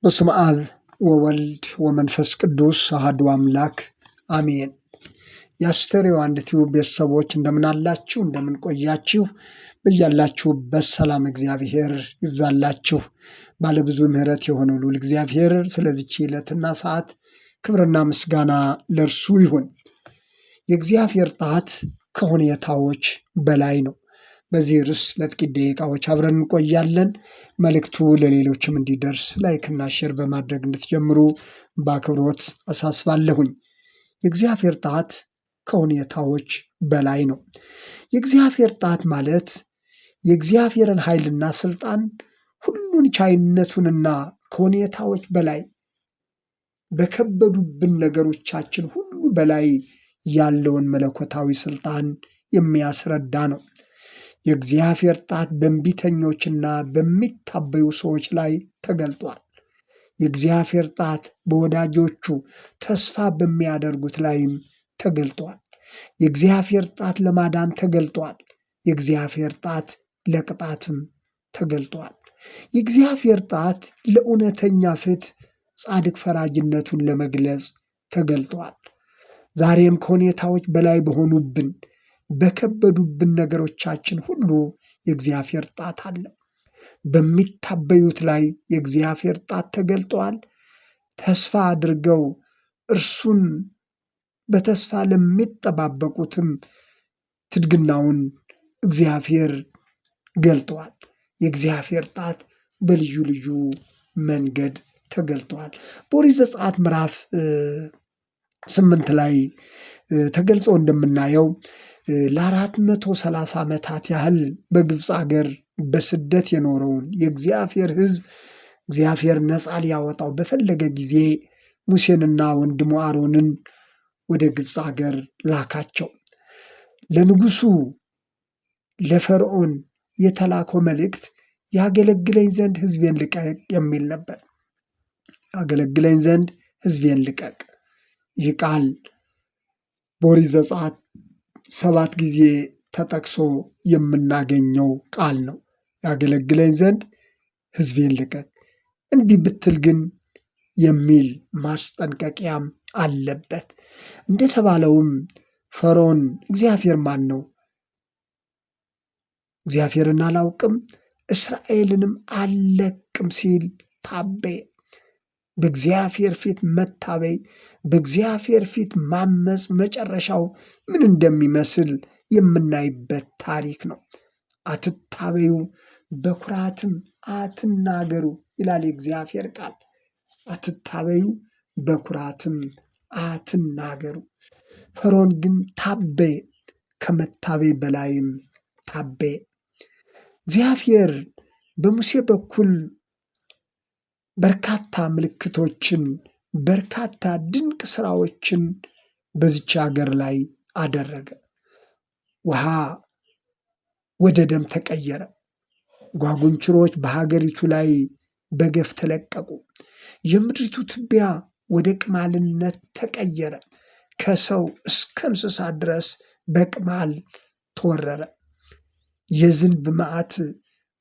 በስመ አብ ወወልድ ወመንፈስ ቅዱስ አሐዱ አምላክ አሜን። የአስተርእዮ አንድ ቲዩብ ቤተሰቦች እንደምን አላችሁ? እንደምን ቆያችሁ? በያላችሁበት ሰላም እግዚአብሔር ይብዛላችሁ። ባለብዙ ምሕረት የሆነው ልዑል እግዚአብሔር ስለዚች ዕለትና ሰዓት ክብርና ምስጋና ለእርሱ ይሁን። የእግዚአብሔር ጣት ከሁኔታዎች በላይ ነው። በዚህ ርዕስ ለጥቂት ደቂቃዎች አብረን እንቆያለን። መልእክቱ ለሌሎችም እንዲደርስ ላይክና ሼር በማድረግ እንድትጀምሩ በአክብሮት አሳስባለሁኝ። የእግዚአብሔር ጣት ከሁኔታዎች በላይ ነው። የእግዚአብሔር ጣት ማለት የእግዚአብሔርን ኃይልና ስልጣን ሁሉን ቻይነቱንና ከሁኔታዎች በላይ በከበዱብን ነገሮቻችን ሁሉ በላይ ያለውን መለኮታዊ ስልጣን የሚያስረዳ ነው። የእግዚአብሔር ጣት በእንቢተኞችና በሚታበዩ ሰዎች ላይ ተገልጧል። የእግዚአብሔር ጣት በወዳጆቹ ተስፋ በሚያደርጉት ላይም ተገልጧል። የእግዚአብሔር ጣት ለማዳን ተገልጧል። የእግዚአብሔር ጣት ለቅጣትም ተገልጧል። የእግዚአብሔር ጣት ለእውነተኛ ፍትሕ ጻድቅ ፈራጅነቱን ለመግለጽ ተገልጧል። ዛሬም ከሁኔታዎች በላይ በሆኑብን በከበዱብን ነገሮቻችን ሁሉ የእግዚአብሔር ጣት አለ። በሚታበዩት ላይ የእግዚአብሔር ጣት ተገልጧል። ተስፋ አድርገው እርሱን በተስፋ ለሚጠባበቁትም ትድግናውን እግዚአብሔር ገልጧል። የእግዚአብሔር ጣት በልዩ ልዩ መንገድ ተገልጧል። በኦሪት ዘጸአት ምዕራፍ 8 ላይ ተገልጾ እንደምናየው ለ430 ዓመታት ያህል በግብፅ አገር በስደት የኖረውን የእግዚአብሔር ሕዝብ እግዚአብሔር ነፃ ሊያወጣው በፈለገ ጊዜ ሙሴንና ወንድሙ አሮንን ወደ ግብፅ አገር ላካቸው። ለንጉሱ ለፈርዖን የተላከው መልእክት ያገለግለኝ ዘንድ ሕዝቤን ልቀቅ የሚል ነበር። ያገለግለኝ ዘንድ ሕዝቤን ልቀቅ። ይህ ቃል በኦሪት ዘጸአት 7 ጊዜ ተጠቅሶ የምናገኘው ቃል ነው። ያገለግለኝ ዘንድ ሕዝቤን ልቀቅ፣ እንቢ ብትል ግን የሚል ማስጠንቀቂያም አለበት። እንደተባለውም ፈርዖን እግዚአብሔር ማን ነው? እግዚአብሔርን አላውቅም እስራኤልንም አልለቅም ሲል ታበየ። በእግዚአብሔር ፊት መታበይ፣ በእግዚአብሔር ፊት ማመፅ መጨረሻው ምን እንደሚመስል የምናይበት ታሪክ ነው። አትታበዩ፣ በኩራትም አትናገሩ ይላል የእግዚአብሔር ቃል። አትታበዩ፣ በኩራትም አትናገሩ። ፈርዖን ግን ታበየ፣ ከመታበይ በላይም ታበየ። እግዚአብሔር በሙሴ በኩል በርካታ ምልክቶችን በርካታ ድንቅ ስራዎችን በዚች ሀገር ላይ አደረገ። ውሃ ወደ ደም ተቀየረ። ጓጉንችሮች በሀገሪቱ ላይ በገፍ ተለቀቁ። የምድሪቱ ትቢያ ወደ ቅማልነት ተቀየረ። ከሰው እስከ እንስሳ ድረስ በቅማል ተወረረ። የዝንብ መዓት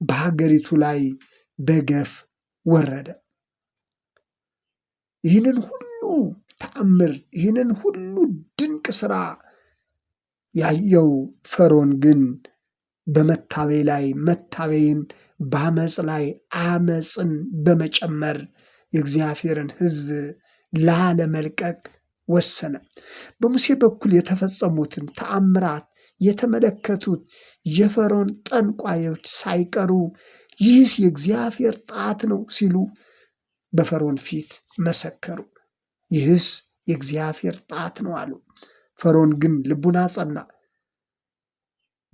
በሀገሪቱ ላይ በገፍ ወረደ። ይህንን ሁሉ ተአምር ይህንን ሁሉ ድንቅ ስራ ያየው ፈርዖን ግን በመታበይ ላይ መታበይን፣ በአመፅ ላይ አመፅን በመጨመር የእግዚአብሔርን ሕዝብ ላለመልቀቅ ወሰነ። በሙሴ በኩል የተፈጸሙትን ተአምራት የተመለከቱት የፈርዖን ጠንቋዮች ሳይቀሩ ይህስ የእግዚአብሔር ጣት ነው ሲሉ በፈርዖን ፊት መሰከሩ። ይህስ የእግዚአብሔር ጣት ነው አሉ። ፈርዖን ግን ልቡን አጸና።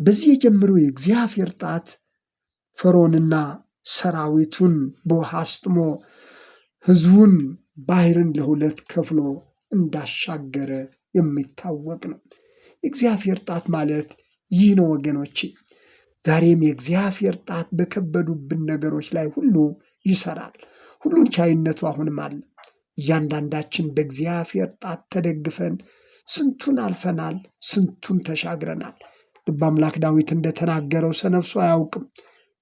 በዚህ የጀመረው የእግዚአብሔር ጣት ፈርዖንና ሰራዊቱን በውሃ አስጥሞ ሕዝቡን ባህርን ለሁለት ከፍሎ እንዳሻገረ የሚታወቅ ነው። የእግዚአብሔር ጣት ማለት ይህ ነው ወገኖቼ። ዛሬም የእግዚአብሔር ጣት በከበዱብን ነገሮች ላይ ሁሉ ይሰራል። ሁሉን ቻይነቱ አሁንም አለ። እያንዳንዳችን በእግዚአብሔር ጣት ተደግፈን ስንቱን አልፈናል፣ ስንቱን ተሻግረናል። ልበ አምላክ ዳዊት እንደተናገረው ሰነፍ ሰው አያውቅም፣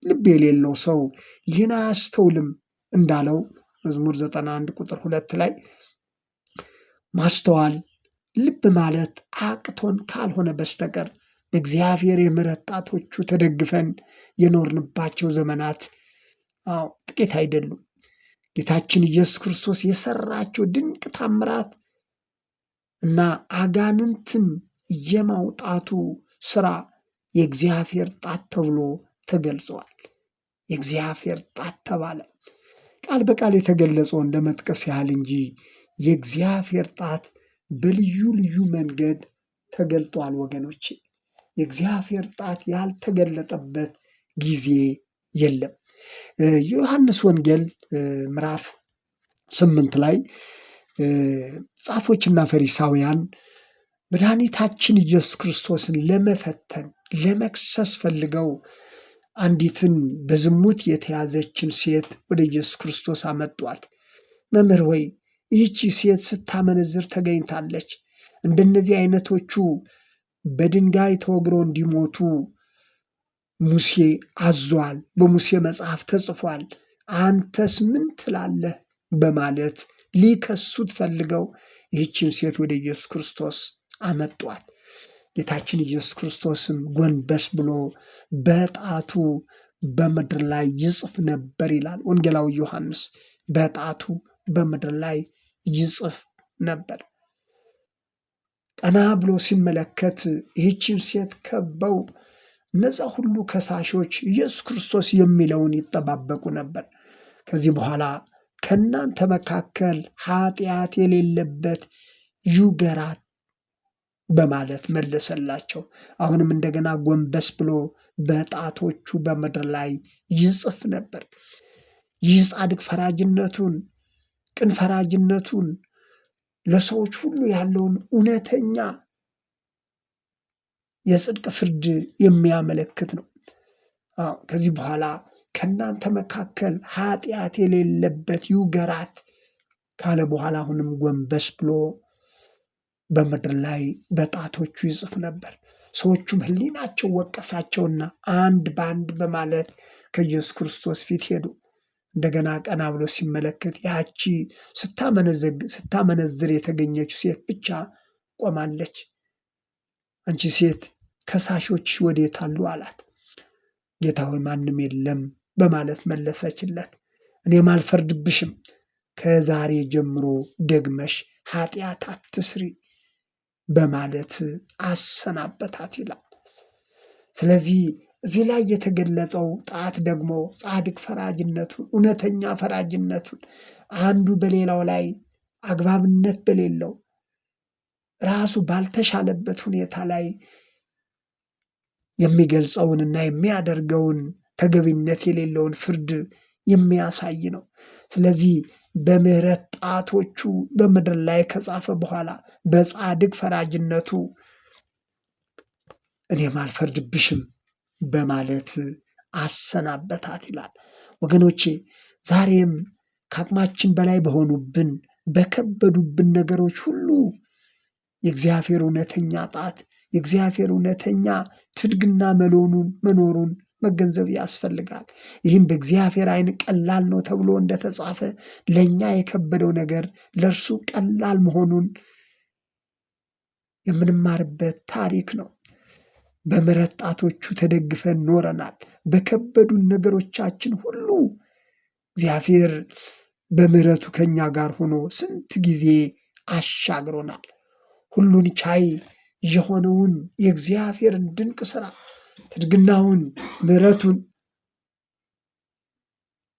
ልብ የሌለው ሰው ይህን አያስተውልም እንዳለው መዝሙር 91 ቁጥር 2 ላይ ማስተዋል ልብ ማለት አቅቶን ካልሆነ በስተቀር በእግዚአብሔር የምሕረት ጣቶቹ ተደግፈን የኖርንባቸው ዘመናት ጥቂት አይደሉም። ጌታችን ኢየሱስ ክርስቶስ የሰራቸው ድንቅ ታምራት እና አጋንንትን የማውጣቱ ስራ የእግዚአብሔር ጣት ተብሎ ተገልጸዋል። የእግዚአብሔር ጣት ተባለ። ቃል በቃል የተገለጸውን ለመጥቀስ ያህል እንጂ የእግዚአብሔር ጣት በልዩ ልዩ መንገድ ተገልጧል። ወገኖቼ የእግዚአብሔር ጣት ያልተገለጠበት ጊዜ የለም። ዮሐንስ ወንጌል ምዕራፍ 8 ላይ ጻፎችና ፈሪሳውያን መድኃኒታችን ኢየሱስ ክርስቶስን ለመፈተን ለመክሰስ ፈልገው አንዲትን በዝሙት የተያዘችን ሴት ወደ ኢየሱስ ክርስቶስ አመጧት። መምህር ሆይ ይህቺ ሴት ስታመነዝር ተገኝታለች። እንደነዚህ አይነቶቹ በድንጋይ ተወግረው እንዲሞቱ ሙሴ አዟል፣ በሙሴ መጽሐፍ ተጽፏል። አንተስ ምን ትላለህ? በማለት ሊከሱት ፈልገው ይህችን ሴት ወደ ኢየሱስ ክርስቶስ አመጧት። ጌታችን ኢየሱስ ክርስቶስም ጎንበስ ብሎ በጣቱ በምድር ላይ ይጽፍ ነበር ይላል ወንጌላዊ ዮሐንስ። በጣቱ በምድር ላይ ይጽፍ ነበር። ቀና ብሎ ሲመለከት ይህችን ሴት ከበው እነዛ ሁሉ ከሳሾች ኢየሱስ ክርስቶስ የሚለውን ይጠባበቁ ነበር። ከዚህ በኋላ ከእናንተ መካከል ኃጢአት የሌለበት ይውገራት በማለት መለሰላቸው። አሁንም እንደገና ጎንበስ ብሎ በጣቶቹ በምድር ላይ ይጽፍ ነበር። ይህ ጻድቅ ፈራጅነቱን፣ ቅን ፈራጅነቱን፣ ለሰዎች ሁሉ ያለውን እውነተኛ የጽድቅ ፍርድ የሚያመለክት ነው። ከዚህ በኋላ ከእናንተ መካከል ኃጢአት የሌለበት ይውገራት ካለ በኋላ አሁንም ጎንበስ ብሎ በምድር ላይ በጣቶቹ ይጽፍ ነበር። ሰዎቹም ሕሊናቸው ወቀሳቸውና አንድ በአንድ በማለት ከኢየሱስ ክርስቶስ ፊት ሄዱ። እንደገና ቀና ብሎ ሲመለከት ያቺ ስታመነዝር የተገኘችው ሴት ብቻ ቆማለች። አንቺ ሴት ከሳሾች ወዴት አሉ አላት። ጌታ ሆይ ማንም የለም በማለት መለሰችለት። እኔም አልፈርድብሽም፣ ከዛሬ ጀምሮ ደግመሽ ኃጢአት አትስሪ በማለት አሰናበታት ይላል። ስለዚህ እዚህ ላይ የተገለጸው ጣት ደግሞ ጻድቅ ፈራጅነቱን፣ እውነተኛ ፈራጅነቱን አንዱ በሌላው ላይ አግባብነት በሌለው ራሱ ባልተሻለበት ሁኔታ ላይ የሚገልጸውንና የሚያደርገውን ተገቢነት የሌለውን ፍርድ የሚያሳይ ነው። ስለዚህ በምሕረት ጣቶቹ በምድር ላይ ከጻፈ በኋላ በጻድቅ ፈራጅነቱ እኔም አልፈርድብሽም በማለት አሰናበታት ይላል። ወገኖቼ ዛሬም ከአቅማችን በላይ በሆኑብን በከበዱብን ነገሮች ሁሉ የእግዚአብሔር እውነተኛ ጣት የእግዚአብሔር እውነተኛ ትድግና መኖሩን መገንዘብ ያስፈልጋል። ይህም በእግዚአብሔር ዓይን ቀላል ነው ተብሎ እንደተጻፈ ለእኛ የከበደው ነገር ለእርሱ ቀላል መሆኑን የምንማርበት ታሪክ ነው። በምሕረት ጣቶቹ ተደግፈን ኖረናል። በከበዱን ነገሮቻችን ሁሉ እግዚአብሔር በምሕረቱ ከኛ ጋር ሆኖ ስንት ጊዜ አሻግሮናል። ሁሉን ቻይ የሆነውን የእግዚአብሔርን ድንቅ ሥራ፣ ትድግናውን፣ ምሕረቱን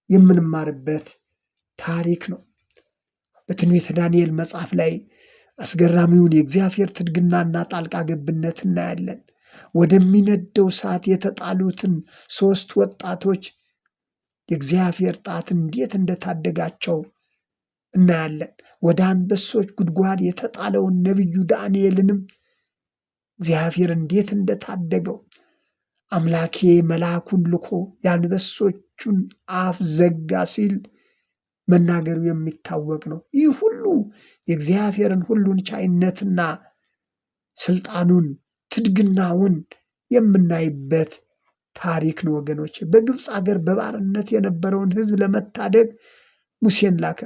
የምንማርበት ታሪክ ነው። በትንቢተ ዳንኤል መጽሐፍ ላይ አስገራሚውን የእግዚአብሔር ትድግናና ጣልቃ ገብነት እናያለን። ወደሚነደው እሳት የተጣሉትን 3 ወጣቶች የእግዚአብሔር ጣት እንዴት እንደታደጋቸው እናያለን። ወደ አንበሶች ጉድጓድ የተጣለውን ነቢዩ ዳንኤልንም እግዚአብሔር እንዴት እንደታደገው አምላኬ መልአኩን ልኮ የአንበሶቹን አፍ ዘጋ ሲል መናገሩ የሚታወቅ ነው። ይህ ሁሉ የእግዚአብሔርን ሁሉን ቻይነትና ስልጣኑን ትድግናውን የምናይበት ታሪክ ነው ወገኖች። በግብፅ ሀገር በባርነት የነበረውን ሕዝብ ለመታደግ ሙሴን ላከ።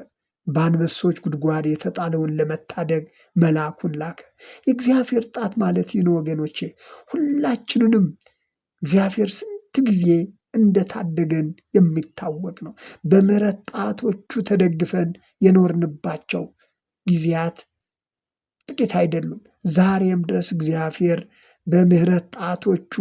በአንበሶች ጉድጓድ የተጣለውን ለመታደግ መልአኩን ላከ። የእግዚአብሔር ጣት ማለት ይህን ወገኖቼ፣ ሁላችንንም እግዚአብሔር ስንት ጊዜ እንደታደገን የሚታወቅ ነው። በምሕረት ጣቶቹ ተደግፈን የኖርንባቸው ጊዜያት ጥቂት አይደሉም። ዛሬም ድረስ እግዚአብሔር በምሕረት ጣቶቹ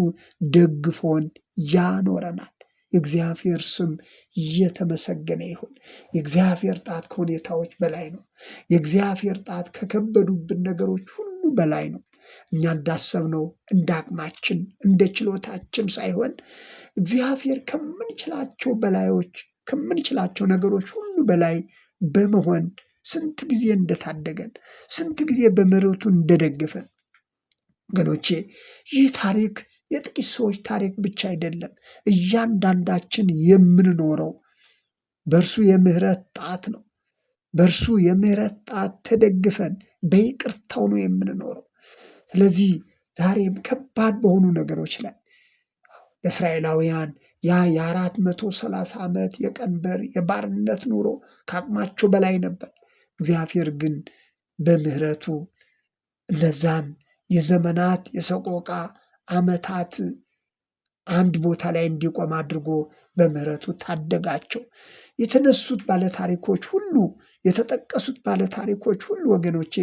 ደግፎን ያኖረናል። የእግዚአብሔር ስም እየተመሰገነ ይሁን። የእግዚአብሔር ጣት ከሁኔታዎች በላይ ነው። የእግዚአብሔር ጣት ከከበዱብን ነገሮች ሁሉ በላይ ነው። እኛ እንዳሰብነው እንደ አቅማችን እንደ ችሎታችን ሳይሆን እግዚአብሔር ከምንችላቸው ነገሮች ሁሉ በላይ በመሆን ስንት ጊዜ እንደታደገን፣ ስንት ጊዜ በምሕረቱ እንደደገፈን ወገኖቼ፣ ይህ ታሪክ የጥቂት ሰዎች ታሪክ ብቻ አይደለም። እያንዳንዳችን የምንኖረው በእርሱ የምሕረት ጣት ነው። በእርሱ የምሕረት ጣት ተደግፈን በይቅርታው ነው የምንኖረው። ስለዚህ ዛሬም ከባድ በሆኑ ነገሮች ላይ ለእስራኤላውያን ያ የ430 ዓመት የቀንበር የባርነት ኑሮ ከአቅማቸው በላይ ነበር። እግዚአብሔር ግን በምሕረቱ እነዛን የዘመናት የሰቆቃ ዓመታት አንድ ቦታ ላይ እንዲቆም አድርጎ በምሕረቱ ታደጋቸው። የተነሱት ባለታሪኮች ሁሉ የተጠቀሱት ባለታሪኮች ሁሉ ወገኖቼ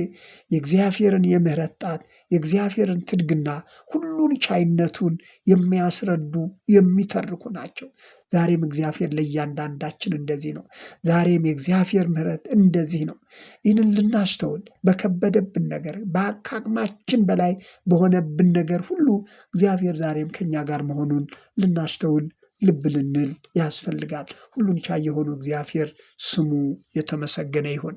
የእግዚአብሔርን የምሕረት ጣት የእግዚአብሔርን ትድግና ሁሉን ቻይነቱን የሚያስረዱ የሚተርኩ ናቸው። ዛሬም እግዚአብሔር ለእያንዳንዳችን እንደዚህ ነው። ዛሬም የእግዚአብሔር ምሕረት እንደዚህ ነው። ይህንን ልናስተውል በከበደብን ነገር ከአቅማችን በላይ በሆነብን ነገር ሁሉ እግዚአብሔር ዛሬም ከኛ ጋር መሆኑን ልናስተውል ልብ ልንል ያስፈልጋል። ሁሉን ቻይ የሆኑ እግዚአብሔር ስሙ የተመሰገነ ይሁን።